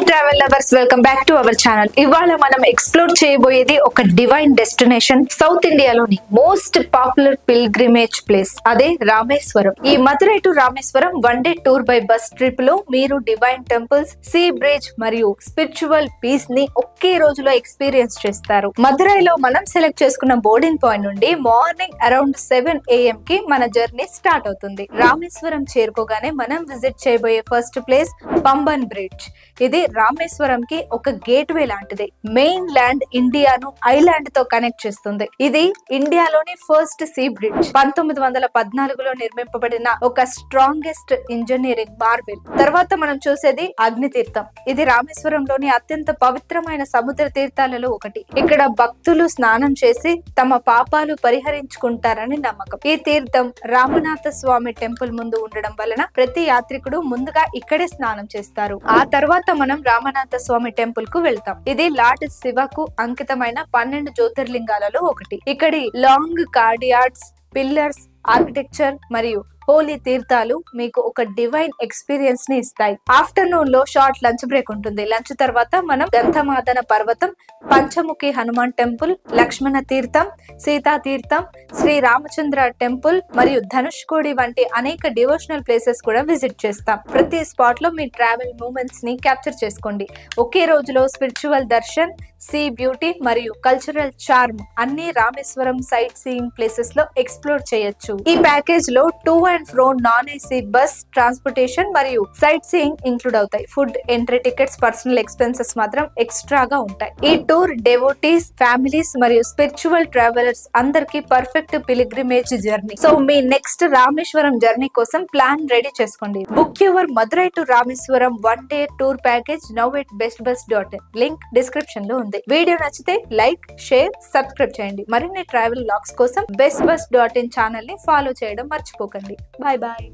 Hi travel lovers, welcome back to our channel. ఇవాళ మనం explore చేయబోయేది ఒక డివైన్ డెస్టినేషన్, సౌత్ ఇండియాలోని మోస్ట్ పాపులర్ పిల్గ్రిమేజ్ ప్లేస్, అదే రామేశ్వరం. ఈ Madurai to Rameswaram one day tour by bus trip లో మీరు డివైన్ టెంపుల్స్, సీ బ్రిడ్జ్ మరియు స్పిరిచువల్ పీస్ ని ఒకే రోజులో ఎక్స్పీరియన్స్ చేస్తారు. మదురైలో మనం సెలెక్ట్ చేసుకున్న బోర్డింగ్ పాయింట్ నుండి మార్నింగ్ అరౌండ్ 7 AM కి మన జర్నీ స్టార్ట్ అవుతుంది. రామేశ్వరం చేరుకోగానే మనం విజిట్ చేయబోయే ఫస్ట్ ప్లేస్ పంబన్ బ్రిడ్జ్. ఇది రామేశ్వరం కి ఒక గేట్ వే లాంటిది. మెయిన్ ల్యాండ్ ఇండియాను ఐలాండ్ తో కనెక్ట్ చేస్తుంది. ఇది ఇండియాలోని ఫస్ట్ సీ బ్రిడ్జ్. 1914లో నిర్మింపబడిన ఒక స్ట్రాంగెస్ట్ ఇంజనీరింగ్ మార్వెల్. తర్వాత మనం చూసేది అగ్నితీర్థం. ఇది రామేశ్వరంలోని అత్యంత పవిత్రమైన సముద్ర తీర్థాలలో ఒకటి. ఇక్కడ భక్తులు స్నానం చేసి తమ పాపాలు పరిహరించుకుంటారని నమ్మకం. ఈ తీర్థం రామనాథ స్వామి టెంపుల్ ముందు ఉండడం వలన ప్రతి యాత్రికుడు ముందుగా ఇక్కడే స్నానం చేస్తారు. ఆ తర్వాత మనం రామనాథ స్వామి టెంపుల్ కు వెళ్తాం. ఇది లార్డ్ శివకు అంకితమైన 12 జ్యోతిర్లింగాలలో ఒకటి. ఇక్కడి లాంగ్ కార్డియార్డ్స్, పిల్లర్స్, ఆర్కిటెక్చర్ మరియు హోలీ తీర్థాలు మీకు ఒక డివైన్ ఎక్స్పీరియన్స్ ని ఇస్తాయి. ఆఫ్టర్నూన్ లో షార్ట్ లంచ్ బ్రేక్ ఉంటుంది. లంచ్ తర్వాత మనం గంధమాదన పర్వతం, పంచముఖి హనుమాన్ టెంపుల్, లక్ష్మణ తీర్థం, సీతా తీర్థం, శ్రీ రామచంద్ర టెంపుల్ మరియు ధనుష్కోడి వంటి అనేక డివోషనల్ ప్లేసెస్ కూడా విజిట్ చేస్తాం. ప్రతి స్పాట్ లో మీ ట్రావెల్ మూమెంట్స్ ని క్యాప్చర్ చేసుకోండి. ఒకే రోజులో స్పిరిచువల్ దర్శన్, సీ బ్యూటీ మరియు కల్చరల్ చార్మ్ అన్ని రామేశ్వరం సైట్ సీయింగ్ ప్లేసెస్ లో ఎక్స్ప్లోర్ చేయొచ్చు. ఈ ప్యాకేజ్ లో two and fro non AC bus transportation మరియు సైట్ సీయింగ్ ఇంక్లూడ్ అవుతాయి. Food, entry tickets, personal expenses మాత్రం ఎక్స్ట్రాగా ఉంటాయి. ఈ టూర్ డెవోటీస్, ఫ్యామిలీస్ మరియు స్పిరిచువల్ ట్రావెలర్స్ అందరికి పర్ఫెక్ట్ పిలిగ్రిమేజ్ జర్నీ. సో మీ నెక్స్ట్ రామేశ్వరం జర్నీ కోసం ప్లాన్ రెడీ చేసుకోండి. Book your Madurai to Rameswaram one day tour package now at bestbus.in. Link description లో ఉంది. వీడియో నచ్చితే లైక్, షేర్, సబ్స్క్రైబ్ చేయండి. మరిన్ని ట్రావెల్ వ్లాగ్స్ కోసం bestbus.in ఛానల్ ని ఫాలో చేయడం మర్చిపోకండి. Bye bye.